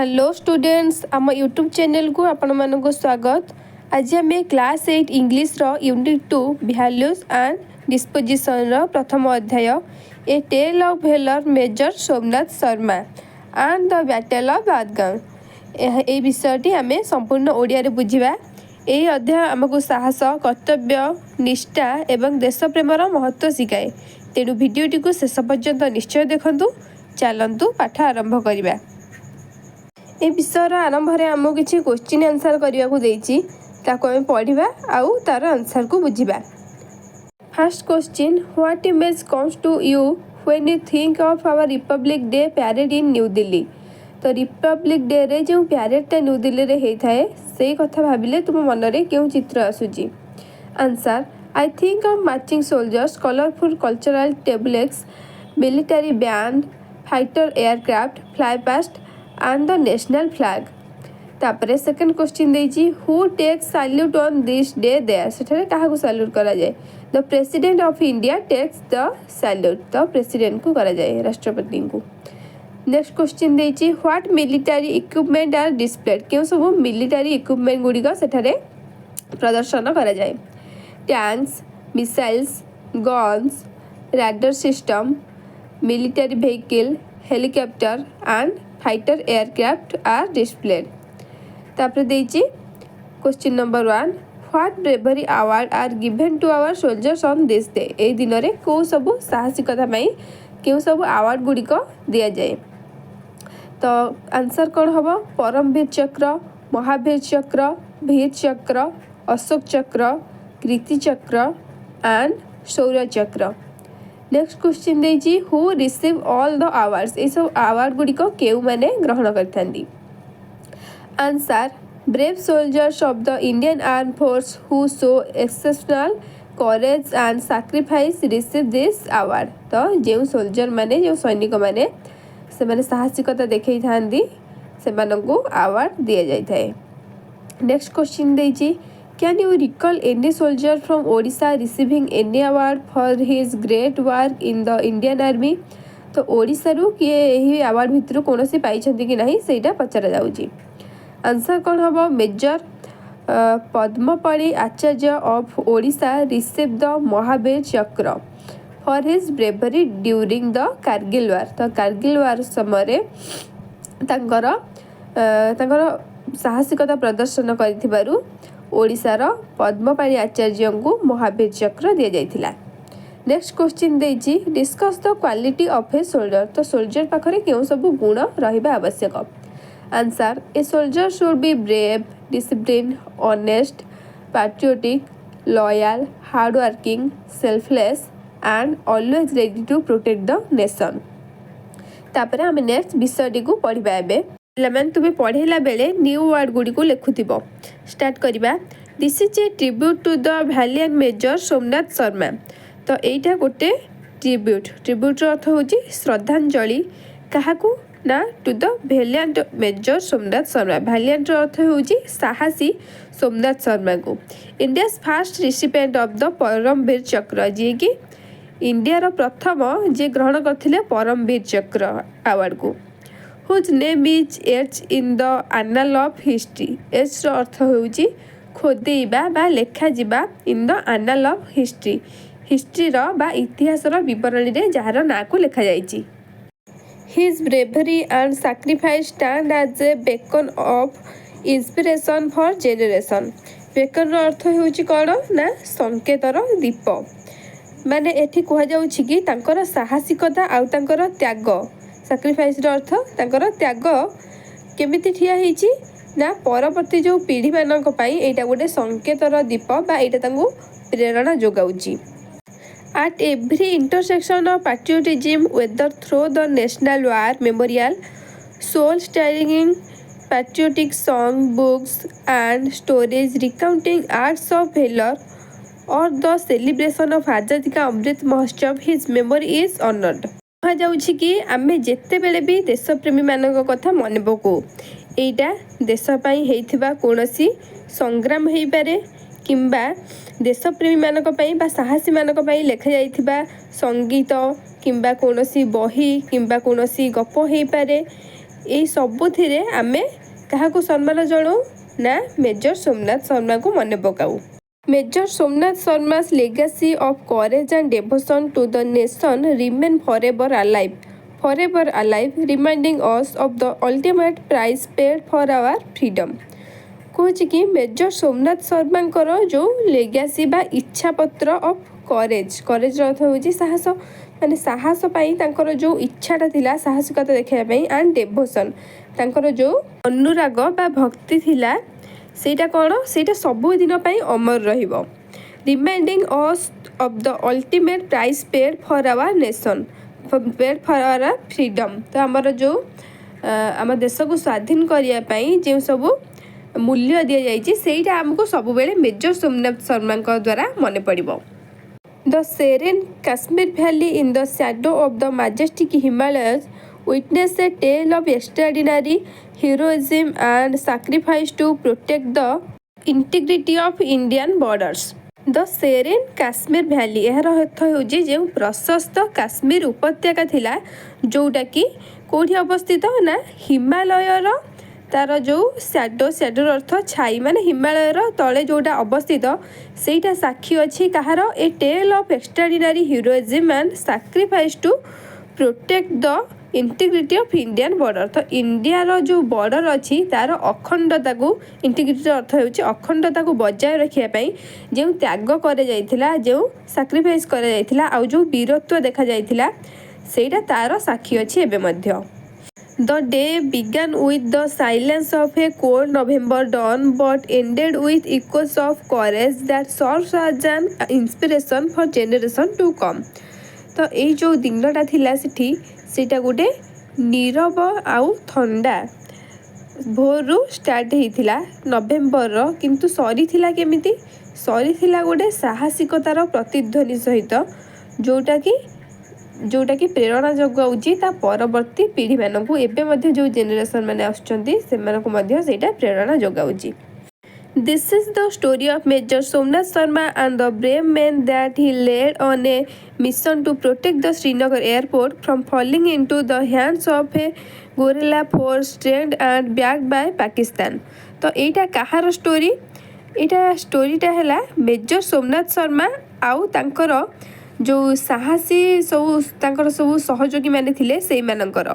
Hello students आम YouTube channel को आपण मानक स्वागत। आज आम क्लास 8 इंग्लिश रो यूनिट 2 वैल्यूज एंड डिस्पोजिशन रो प्रथम अध्याय a tale of valour major Somnath Sharma and the battle of Badgam ए विषयटी आम संपूर्ण ओडिया रे बुझिबा। यही अध्याय आमको साहस कर्तव्य निष्ठा एवं देशप्रेमर महत्व शिखाए। तेणु भिडियोटी को शेष पर्यंत निश्चय देखंतु। चलंतु पाठ आरंभ करिबा। ए विषयर आरंभ में आमको किसी क्वेश्चन आंसर करने को आम पढ़ा आउ तार आंसर को बुझा। First question what image comes to you when you think of our republic day parade in New Delhi. तो रिपब्लिक डे रे जो पैरेडटा न्यू दिल्ली रे होता है से कथा भाविले तुम मन में क्यों चित्र आसूची। Answer I think of marching soldiers colourful cultural tablets military band fighter aircraft fly past and the national flag। तापरे सेकंड क्वेश्चन देजी who takes salute on this day देयर सेठारे काहाकू सैल्यूट करा जाए। The president of India takes the salute the president को करा जाए राष्ट्रपति को। नेक्स्ट क्वेश्चन देजी what military equipment are displayed क्यों सब मिलिटरी इक्विपमेंट गुड़िक सेठारे प्रदर्शन करा जाए। Tanks missiles guns radar system military vehicle helicopter and fighter aircraft are displayed. तापर देची question number 1 what bravery award are given to our soldiers on this day. ए दिन रे को सब साहसिकता पाई क्यों सब अवार्ड गुड़िक दिया जाए। तो आंसर कौन हम परमवीर चक्र महावीर चक्र वीर चक्र अशोक चक्र कीर्ति चक्र and Shaurya Chakra. Next question देजी who receive all the awards ये सब अवार्ड गुड़िक केउ माने ग्रहण करथांदी। Answer brave soldiers of the Indian arm force who show exceptional courage and sacrifice receive this award. तो जो सोल्जर माने जो सैनिक माने से माने साहसिकता देखै थांदी से मानकू अवार्ड दिया जाय थाए। नेक्स्ट क्वेश्चन देजी Can you recall any soldier from Odisha receiving any award for his great work in the Indian Army? तो ओडिशा रु किए यही अवार्ड भितर कौन सी पाई कि नहीं सेटा पचरा जाउची। आंसर कौन हम major Padmapani Acharya of Odisha receive the Mahavir Chakra for his bravery during the Kargil war. तो कारगिल वार समय तांकर साहसिकता प्रदर्शन करिथिबारु ओडिशार पद्मपाणि आचार्य को महावीर चक्र दि जाइथिला। नेक्स्ट क्वेश्चन देजी discuss the quality of a soldier. तो सोल्जर पाखरे क्यों सब गुण रहिबा आवश्यक। Answer a soldier should be brave discipline honest patriotic loyal hard working selfless and always ready to protect the nation. तापर आम नेक्स्ट विषयटी को पढ़ा एबे पिलाମାନେ तुमे पढ़ेला बेले न्यू वर्ड गुडी को लेखुथिबो। स्टार्ट करिबा this is a tribute to the valiant major Somnath Sharma. तो एटा गोटे ट्रिब्यूट अर्थ होची श्रद्धांजलि काहाकू ना to the valiant major Somnath Sharma. Valiant अर्थ होची साहसी सोमनाथ शर्मा को India's first recipient of the Param Vir Chakra जे कि इंडिया रो प्रथम जे ग्रहण करथिले परमवीर चक्र अवार्ड को। whose name is etched in the annal of history। etched अर्थ होउची खोदेइबा बा लेखा जिबा in the annal of history history रो बा इतिहास रो विवरणी रे जहार ना को लेखा जाइची। his bravery and sacrifice stand as a beacon of inspiration for generation। beacon रो अर्थ होउची कोन ना संकेतर दीप माने एठी कहा जाउची कि तांकर साहसिकता आउ तांकर त्याग सैक्रिफाइस अर्थ तांकर त्याग केमिति ठिया हेची ना परवर्ती जो पीढ़ी मानक पई एटा गोटे संकेतर दीप बा एटा तांगु प्रेरणा जोगाउची। At every intersection of patriotism whether through the national war memorial soul stirring patriotic song books and stories recounting arts of valour or the celebration of Azadi ka Amrit Mahotsav his memory is honoured. कहा जाउछि कि आमे जेते बेले भी देशप्रेमी मानक कथा मन पकौ एटा देश पई हेइथिबा कोनोसी संग्राम हेइ पारे किंबा देशप्रेमी मानक पई बा साहसी मानक पई लेखा जाइथिबा संगीत किंबा कोनोसी बही किंबा कोनोसी गप हेइ पारे ଏଇ ସବୁଥିରେ ଆମେ କାହାକୁ ସମ୍ମାନ ଜଣାଉ ନା ମେଜର ସୋମନାଥ ଶର୍ମାକୁ ମନେ ପକାଉ। Major Somnath Sharma's legacy of courage and devotion to the nation remain forever alive, reminding us of the ultimate price paid for our freedom। କହୁଛି କି ମେଜର ସୋମନାଥ ଶର୍ମାଙ୍କର ଯେଉଁ ଲେଗାସି ବା ଇଚ୍ଛାପତ୍ର ଅଫ୍ କରେଜର ଅର୍ଥ ହେଉଛି ସାହସ, ମାନେ ସାହସ ପାଇଁ ତାଙ୍କର ଯେଉଁ ଇଚ୍ଛାଟା ଥିଲା ସାହସିକତା ଦେଖାଇବା ପାଇଁ, ଆଣ୍ଡ ଡେଭୋସନ୍ ତାଙ୍କର ଯେଉଁ ଅନୁରାଗ ବା ଭକ୍ତି ଥିଲା ସେଇଟା କ'ଣ, ସେଇଟା ସବୁଦିନ ପାଇଁ ଅମର ରହିବ। Reminding us of the ultimate price paid for our nation, paid for our freedom. ତ ଆମର ଯେଉଁ ଆମ ଦେଶକୁ ସ୍ୱାଧୀନ କରିବା ପାଇଁ ଯେଉଁ ସବୁ ମୂଲ୍ୟ ଦିଆଯାଇଛି ସେଇଟା ଆମକୁ ସବୁବେଳେ ମେଜର ସୋମନାଥ ଶର୍ମାଙ୍କ ଦ୍ୱାରା ମନେ ପଡ଼ିବ। The serene Kashmir valley in the shadow of the majestic Himalayas witness a tale of extraordinary heroism and sacrifice to protect the integrity of Indian borders। The serene Kashmir valley ଏହାର ଅର୍ଥ ହେଉଛି ଯେଉଁ ପ୍ରଶସ୍ତ କାଶ୍ମୀର ଉପତ୍ୟକା ଥିଲା ଯେଉଁଟାକି କେଉଁଠି ଅବସ୍ଥିତ ନା ହିମାଳୟର ତାର ଯେଉଁ ସ୍ୟାଡୋର ଅର୍ଥ ଛାଇ, ମାନେ ହିମାଳୟର ତଳେ ଯେଉଁଟା ଅବସ୍ଥିତ ସେଇଟା ସାକ୍ଷୀ ଅଛି କାହାର, a tale of extraordinary heroism and sacrifice to protect the integrity of Indian border. ତ ଇଣ୍ଡିଆର ଯେଉଁ ବର୍ଡ଼ର ଅଛି ତାର ଅଖଣ୍ଡତାକୁ, ଇଣ୍ଟିଗ୍ରିଟିର ଅର୍ଥ ହେଉଛି ଅଖଣ୍ଡତାକୁ ବଜାୟ ରଖିବା ପାଇଁ ଯେଉଁ ତ୍ୟାଗ କରାଯାଇଥିଲା, ଯେଉଁ ସାକ୍ରିଫାଇସ୍ କରାଯାଇଥିଲା, ଆଉ ଯେଉଁ ବୀରତ୍ୱ ଦେଖାଯାଇଥିଲା ସେଇଟା ତାର ସାକ୍ଷୀ ଅଛି ଏବେ ମଧ୍ୟ। The day began with the silence of a cold November dawn but ended with echoes of courage that serves as an inspiration for generation to come। ତ ଏଇ ଯେଉଁ ଦିନଟା ଥିଲା ସେଠି ସେଇଟା ଗୋଟେ ନୀରବ ଆଉ ଥଣ୍ଡା ଭୋରରୁ ଷ୍ଟାର୍ଟ ହେଇଥିଲା ନଭେମ୍ବରର, କିନ୍ତୁ ସରିଥିଲା କେମିତି, ସରିଥିଲା ଗୋଟେ ସାହସିକତାର ପ୍ରତିଧ୍ୱନି ସହିତ ଯେଉଁଟାକି ପ୍ରେରଣା ଯୋଗାଉଛି ତା ପରବର୍ତ୍ତୀ ପିଢ଼ିମାନଙ୍କୁ, ଏବେ ମଧ୍ୟ ଯେଉଁ ଜେନେରେସନ୍ ମାନେ ଆସୁଛନ୍ତି ସେମାନଙ୍କୁ ମଧ୍ୟ ସେଇଟା ପ୍ରେରଣା ଯୋଗାଉଛି। This is the story of Major Somnath Sharma and the brave men that he led on a mission to protect the Srinagar airport from falling into the hands of a guerrilla force trained and backed by Pakistan। ତ ଏଇଟା କାହାର story, ଏଇଟା ଷ୍ଟୋରିଟା ହେଲା major Somnath Sharma ଆଉ ତାଙ୍କର ଯେଉଁ ସାହସୀ ତାଙ୍କର ସବୁ ସହଯୋଗୀ ମାନେ ଥିଲେ ସେଇମାନଙ୍କର।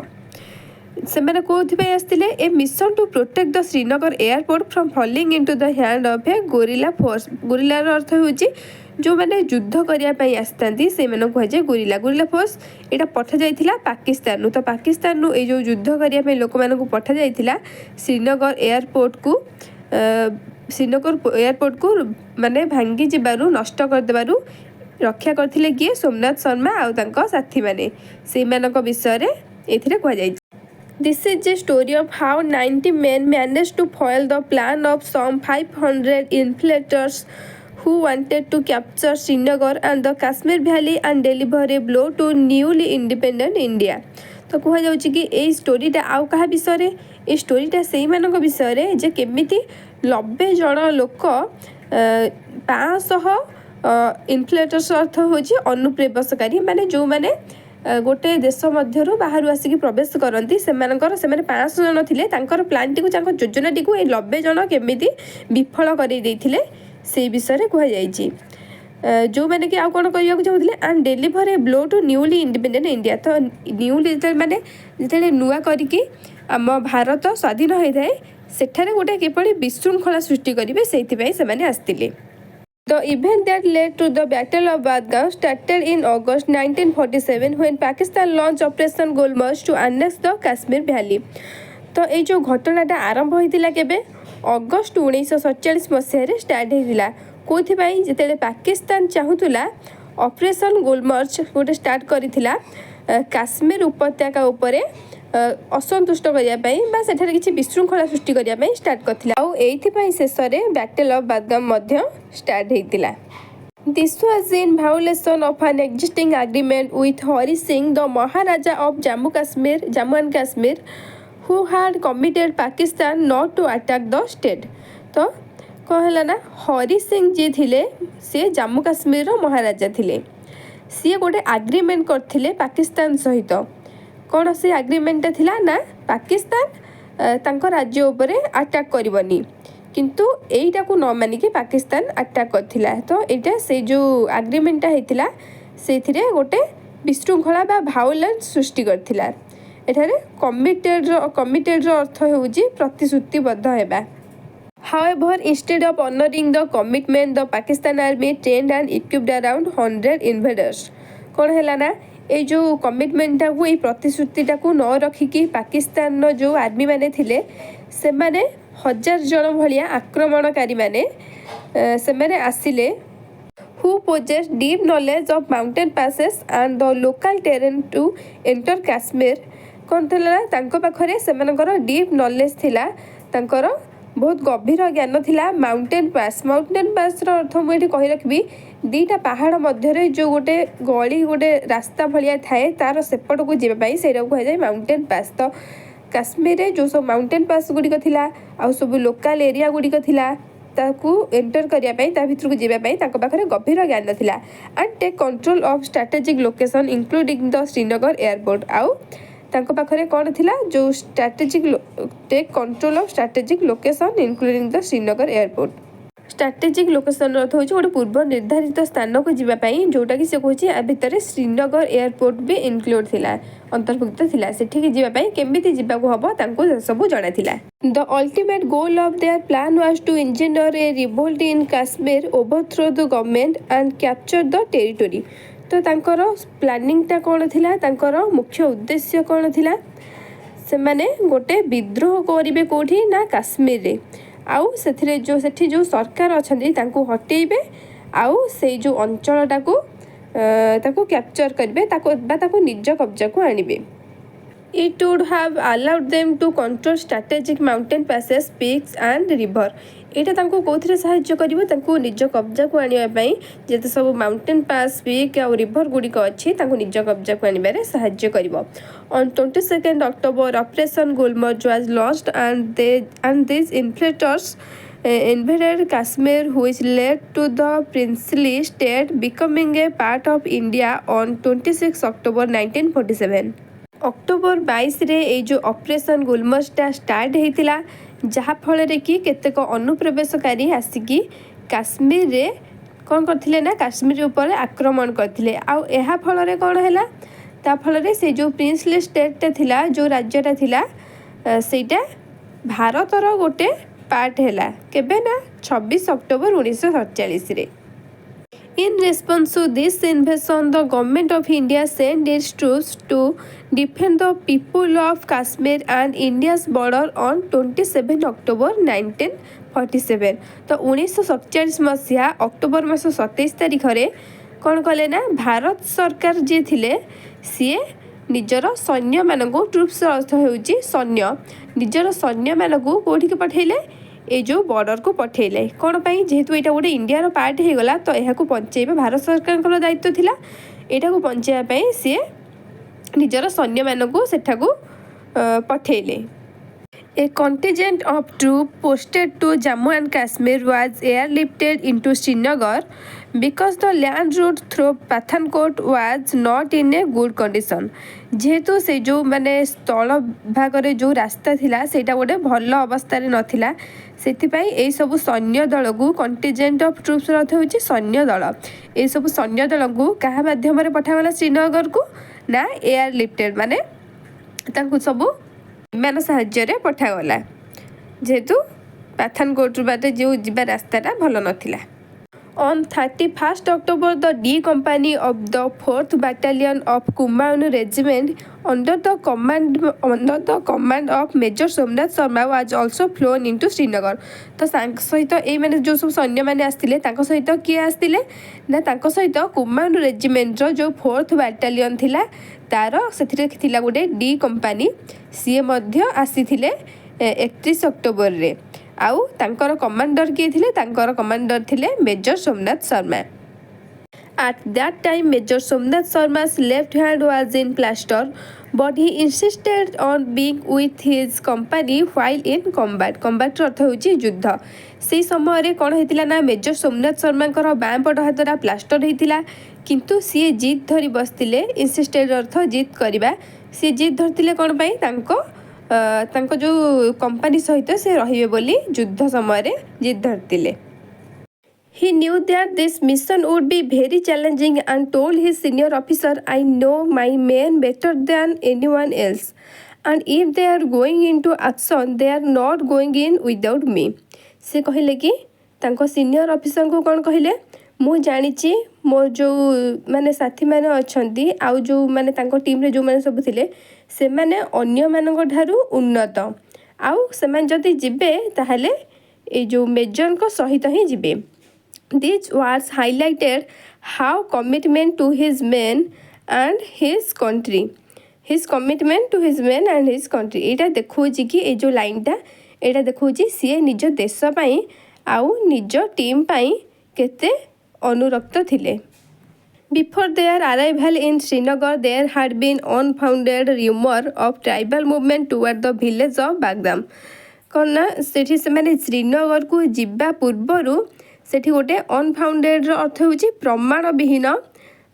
ସେମାନେ କେଉଁଥିପାଇଁ ଆସିଥିଲେ, a mission to protect the Srinagar airport from falling into the hand of a guerrilla force. ଗୋରିଲାର ଅର୍ଥ ହେଉଛି ଯେଉଁମାନେ ଯୁଦ୍ଧ କରିବା ପାଇଁ ଆସିଥାନ୍ତି ସେଇମାନଙ୍କୁ କୁହାଯାଏ ଗୋରିଲା। ଗୋରିଲା ଫୋର୍ସ ଏଇଟା ପଠାଯାଇଥିଲା ପାକିସ୍ତାନରୁ। ତ ପାକିସ୍ତାନରୁ ଏଇ ଯେଉଁ ଯୁଦ୍ଧ କରିବା ପାଇଁ ଲୋକମାନଙ୍କୁ ପଠାଯାଇଥିଲା ଶ୍ରୀନଗର ଏୟାରପୋର୍ଟକୁ ମାନେ ଭାଙ୍ଗି ଯିବାରୁ, ନଷ୍ଟ କରିଦେବାରୁ ରକ୍ଷା କରିଥିଲେ କିଏ, ସୋମନାଥ ଶର୍ମା ଆଉ ତାଙ୍କ ସାଥୀମାନେ, ସେଇମାନଙ୍କ ବିଷୟରେ ଏଥିରେ କୁହାଯାଇଛି। This is a story of how 90 men managed to foil the plan of some 500 infiltrators who wanted to capture Srinagar and the Kashmir Valley and deliver a blow to newly independent India। ତ କୁହାଯାଉଛି କି ଏଇ ଷ୍ଟୋରିଟା ଆଉ କାହା ବିଷୟରେ, ଏଇ ଷ୍ଟୋରିଟା ସେଇମାନଙ୍କ ବିଷୟରେ ଯେ କେମିତି 90 ଜଣ ଲୋକ 500 ଇନଫିଲ୍ଟ୍ରେଟର୍ସ ଅର୍ଥ ହେଉଛି ଅନୁପ୍ରବେଶକାରୀ, ମାନେ ଯେଉଁମାନେ ଗୋଟେ ଦେଶ ମଧ୍ୟରୁ ବାହାରୁ ଆସିକି ପ୍ରବେଶ କରନ୍ତି ସେମାନେ 500 ଜଣ ଥିଲେ। ତାଙ୍କର ପ୍ଲାନ୍ଟିକୁ, ତାଙ୍କ ଯୋଜନାଟିକୁ ଏଇ 90 ଜଣ କେମିତି ବିଫଳ କରାଇ ଦେଇଥିଲେ ସେଇ ବିଷୟରେ କୁହାଯାଇଛି। ଯେଉଁମାନେ କି ଆଉ କ'ଣ କରିବାକୁ ଚାହୁଁଥିଲେ, and deliver a blow to newly independent India. ତ ଯେତେବେଳେ ନୂଆ କରିକି ଆମ ଭାରତ ସ୍ୱାଧୀନ ହୋଇଥାଏ ସେଠାରେ ଗୋଟେ କିପରି ବିଶୃଙ୍ଖଳା ସୃଷ୍ଟି କରିବେ ସେଇଥିପାଇଁ ସେମାନେ ଆସିଥିଲେ। The event that led to the Battle of Badgam started in August 1947 when Pakistan launched Operation Gulmarch to annex the Kashmir Valley। ତ ଏଇ ଯେଉଁ ଘଟଣାଟା ଆରମ୍ଭ ହୋଇଥିଲା କେବେ, ଅଗଷ୍ଟ 1947 ମସିହାରେ ଷ୍ଟାର୍ଟ ହୋଇଥିଲା। କେଉଁଥିପାଇଁ, ଯେତେବେଳେ ପାକିସ୍ତାନ ଚାହୁଁଥିଲା ଅପରେସନ୍ ଗୁଲମର୍ଚ ଗୋଟେ ଷ୍ଟାର୍ଟ କରିଥିଲା କାଶ୍ମୀର ଉପତ୍ୟକା ଉପରେ ଅସନ୍ତୁଷ୍ଟ କରିବା ପାଇଁ ବା ସେଠାରେ କିଛି ବିଶୃଙ୍ଖଳା ସୃଷ୍ଟି କରିବା ପାଇଁ ଷ୍ଟାର୍ଟ କରିଥିଲା, ଆଉ ଏଇଥିପାଇଁ ଶେଷରେ ବ୍ୟାଟେଲ୍ ଅଫ୍ ବାଦଗାମ ମଧ୍ୟ ଷ୍ଟାର୍ଟ ହେଇଥିଲା। This was in violation of an existing agreement with Hari Singh, the Maharaja of Jammu and Kashmir, who had committed Pakistan not to attack the state। ତ କ'ଣ ହେଲା ନା, ହରି ସିଂ ଯିଏ ଥିଲେ ସିଏ ଜାମ୍ମୁ କାଶ୍ମୀରର ମହାରାଜା ଥିଲେ। ସିଏ ଗୋଟେ ଆଗ୍ରିମେଣ୍ଟ କରିଥିଲେ ପାକିସ୍ତାନ ସହିତ। କ'ଣ कौन से एग्रीमेंट थिला ना पाकिस्तान तांको राज्य उपरे अटैक करबनी किंतु एईटा को न मानिकी पाकिस्तान अटैक करथिला। तो एटा से जो एग्रीमेंटा हेतिला सेथिरे गोटे विशृंखला बा भायोलेंस सृष्टि करथिला। एठारे कमिटेड अर्थ होउची प्रतिश्रुतिबद्ध हेबा। However, instead of honoring the commitment, the Pakistan army trained and equipped around 100 invaders. कौन है ना ये जो कमिटमेंटा को ये प्रतिश्रुतिटा को न रखिकी पाकिस्तान जो आर्मी माने थिले से माने 1000 जन भलिया आक्रमणकारी माने से माने आसिले who possessed deep knowledge of mountain passes and the local terrain to enter Kashmir। कौन थिला तांको पाखरे सेमानकर डीप नॉलेज थिला तांकर बहुत गभीर ज्ञान थिला माउंटेन पास अर्थ मुझे कही रखी दीटा पहाड़ मध्य जो गोटे गली गोटे रास्ता भाया थाए तार सेपट को जावाई से कहुए माउंटेन पास। तो काश्मीर रे जो सब माउंटेन पास गुड़िक थिला आ सब लोकल एरिया गुड़िक थिला ताकू एंटर करने भितर को जावाई पाखे गभीर ज्ञान थिला and take control of strategic location including the Srinagar airport. आउ तांको पाखरे कौन थिला जो strategic take control of strategic location including the Srinagar airport. Strategic location अर्थ होची गोटे पूर्व निर्धारित स्थान को जीवा पई जोटा कि से कहूची आ भितर श्रीनगर एयरपोर्ट भी इंक्लूड थिला अंतर्भुक्त थिला। सेठी कि जीवा पई केमिति जीवा को हबो तांको सब जणा थिला। The ultimate goal of their plan was to engineer a revolt in Kashmir overthrow the government and capture the territory. तो तांकर प्लानिंगटा कौन थिला तांकर मुख्य उद्देश्य कौन थिला से माने गोटे विद्रोह करिवे कोठी ना काश्मीर रे आउ सेथिरे जो सेठी जो सरकार अछंती तांको हटेइबे आउ से जो अंचलटा को ताको कैप्चर करिवे ताको निज कब्जा को आनिबे। It would have allowed them to control strategic mountain passes, peaks and river। एटा तांको कोथिरे सहाय्य करिवो तांको निज कब्जा को आनिबा पई जेते सब माउंटेन पास पीक आ रिवर गुडी को अछि तांको निज कब्जा को आनिबारे सहाय्य करिवो। On 22nd October Operation Gulmarg was launched and these infiltrators invaded Kashmir which led to the princely state becoming a part of India on 26 October 1947। October 22 रे ए जो ऑपरेशन गुलमर्गटा स्टार्ट होता जहाँ फल कि केतेक अनुप्रवेशकारी आसिकी काश्मीर रे कौन करथिले ना काश्मीर ऊपर आक्रमण करथिले। आउ एहा फल रे कौन हैला ता फल रे से जो प्रिंसली स्टेटटा थिला जो राज्यटा थिला सेटा भारतर गोटे पार्ट हैला केबे ना 26 अक्टोबर 1947 रे। In response to this invasion, the government of India sent its troops to defend the people of Kashmir and India's border on 27 October 1947। तो 1947 मसीहा अक्टोबर मास 27 तारिख रे कौन कले ना भारत सरकार जे थिले सीए निजर सैन्य मानकु ट्रुप्स अर्थ होउची सैन्य निजर सैन्य मानकु कोठी के पठेले ए जो बॉर्डर को पठेले कौन पाई जेहेतु एटा गोटे इंडिया पार्ट हो गला तो यह पंचाइबा भारत सरकार दायित्व थिला एटा को पंचाइबा सी निजर सैन्य मानकु सेठाकु पठेले। A contingent of troops posted to Jammu and Kashmir was airlifted into Srinagar because the land route through Pathankot was not in a good condition। जेहेतु से जो माने स्थल भागरे जो रास्ता थिला सेटा गोटे भल अवस्था रे नथिला सेथिपाई ए सब सैन्य दल को कंटिजेंट ऑफ ट्रूप्स अर्थ होची सैन्य दल ए सब सैन्य दल को कहा माध्यम रे पठागला श्रीनगर को ना एयरलिफ्टेड माने तांकु सब विमान साहाय्य पठागला जेहेतु पाथानकोट बाटे जो जीवा रास्ताटा भल नथिला। On 31st October, the D Company of the 4th Battalion of Kumaon Regiment under the command of Major Somnath Sharma was also flown into Srinagar। तो सहित ए माने जो सब सैन्य माने आस्तिले तांको सहित किए आस्तिले ना तांको सहित कुमाउन रेजिमेंट रो जो 4th बैटालियन थिला तार सेथिरे थिला गोटे डी कंपनी सीए मध्य आसीथिले 31 अक्टोबर रे आउ तांकर कमांडर किए थिले तांकर कमांडर थिले major Somnath Sharma. At that time, Major Somnath Sharma's left hand was in plaster, but he insisted on being with his company while in combat। combat अर्थ होची युद्ध। से समय रे कोन हेतिला ना मेजर सोमनाथ शर्मा कर बाँ पट हातरा प्लास्टर हेतिला किंतु सी जिद धरी बसतिले। इंसिस्टेड अर्थ जिद करिबा सी जिद धरते कौन पाई तांको जो कंपनी सहित से रहिबे बोली युद्ध समय जिद धरते. He knew that this mission would be very challenging and told his senior officer, I know my men better than anyone else. And if they are going into action, they are not going in without me. से कहले कि तांको senior officer को कौन कहले मु जानिची मोर जो माने साथी माने अछंती आउ जो माने तांको टीम रे जो माने सब थिले से माने अन्य मानक ठारू उन्नत आउ से माने जदी जिबे ताहले ए जो मेजर को सहित ही जिबे. These words highlighted how commitment to his men and his country. His commitment to his men and his country. एटा देखौची कि ए जो लाइनटा एटा देखौची सी निज देश पाई आउ निज टीम पाई केते अनुरक्त थिले. Before their arrival in Srinagar, there had been unfounded rumor of tribal movement toward the village of Badgam. कौन ना सेठी से माने श्रीनगर को जिबा पूर्वरु सेठी गोटे अनफाउंडेड अर्थ होची प्रमाण विहीन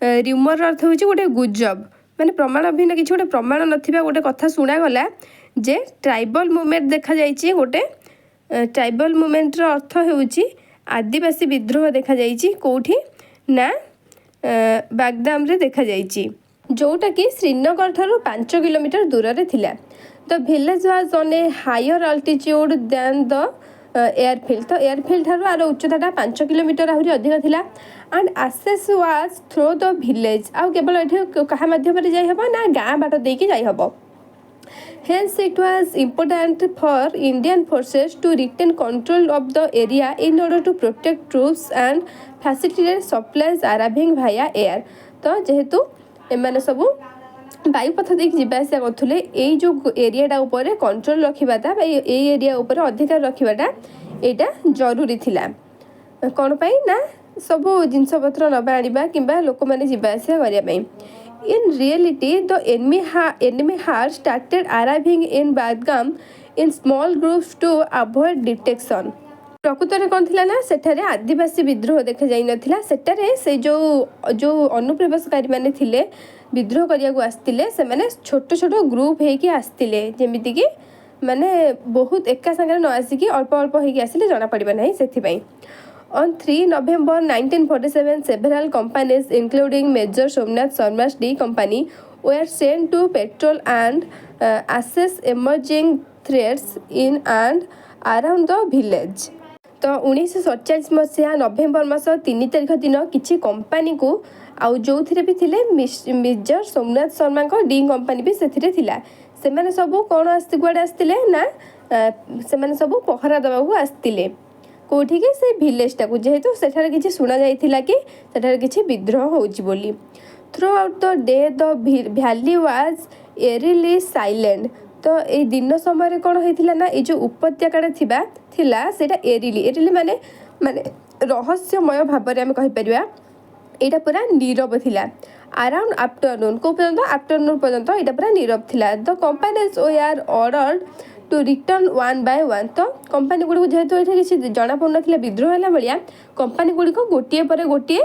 र्यूमर अर्थ होची गोटे गुजब माने प्रमाण विहीन किछि गोटे प्रमाण नथिबा गोटे कथा सुना गला जे ट्राइबल मूवमेंट देखा जाइछि गोटे ट्राइबल मूवमेंट रो अर्थ होची आदिवासी विद्रोह देखा जाइछि कोठी ना बागदाम रे देखा जाइछि जोटा कि श्रीनगर ठारू 5 किलोमीटर दूर रे थिला. The village was on a higher altitude than the airfield. तो एयरफील्ड ठारू आर उच्चताटा 5 किलोमीटर आहुरी अधिक थिला and access was through the village आ केवल एठी कहा माध्यम रे जाई हबो ना गाँ बाट देकी जाई हबो. Hence it was important for Indian forces to retain control of the area in order to protect troops and facilitate supplies arriving via air. तो जेहेतु एमाने सबु वायुपथ देख जावासिया करुले यही जो एरियाटा उपर कंट्रोल रखाटा यही एरिया उपर अधिकार रखाटा यहाँ जरूरी थिला. कौन पाई ना सबू जिनपतर नवा आनिबा किंबा लोक मैंने जावासिया करने. In reality, the enemy had started arriving in Badgam in small groups to avoid detection. प्रकृतर कौन थिला ना सेठारे आदिवासी विद्रोह देखा जाई नथिला. सेठारे से जो अनुप्रवेशकारी माने थिले विद्रोह करिया को आस्तिले से माने छोट छोट ग्रुप हेकी आस्तिले जेमिति कि माने बहुत एका संगे न आसिकी अल्प अल्प हेकी आसिले जना पड़िबा नाही सेथि पई. On 3 November 1947, several companies, including Major Somnath Sharma's D Company, were sent to patrol and assess emerging threats in and around the village. तो 1947 मसीहा नवेम्बर मास 3 तारिख दिन किसी कंपनी को आउ जो भी थिले मेजर सोमनाथ शर्मा को डी कंपनी भी से थिला. से माने सबू कौन आस्ते गुआड़े आस्तिले ना से माने सबू पहरा दबाकू आस्तिले कोठी के से विलेजटा को जेहेतु सेठारे किछि सुना जाइथिला कि सेठारे किछि विद्रोह होउछि बोली. Throughout the day the valley was eerily silent. तो ए दिन समय कौन होइथिला ना ए जो उपत्यकाटा थिला सेटा एरिली माने माने रहस्यमय भाव में आम कहीपर यहाँ पूरा नीरव थिला. अराउंड आफ्टरनून को पर्यंत आफ्टरनून पर्यंत यहाँ पूरा नीरव थिला. The companies were ordered to return one by one. तो कंपनी गुड़ी जेहेतु ये किसी जना पड़ ना विद्रोह है भाया कंपनी गुड़ी को गोटे पर गोटे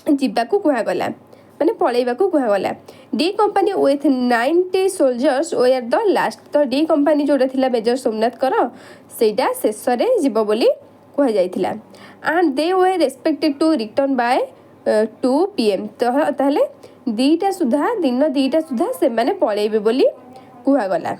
जावाक कहगला माने पलैवा कहगला. D company with 90 soldiers were the last. तो डी कंपनी जोटा थिला मेजर सोमनाथ कर सेटा शेष रे जीव बोली कह जाइथिला. And they were expected to return by 2 PM. तो ताहले 2टा सुधा दिन 2टा सुधा से माने पलैबे बोली कहगला.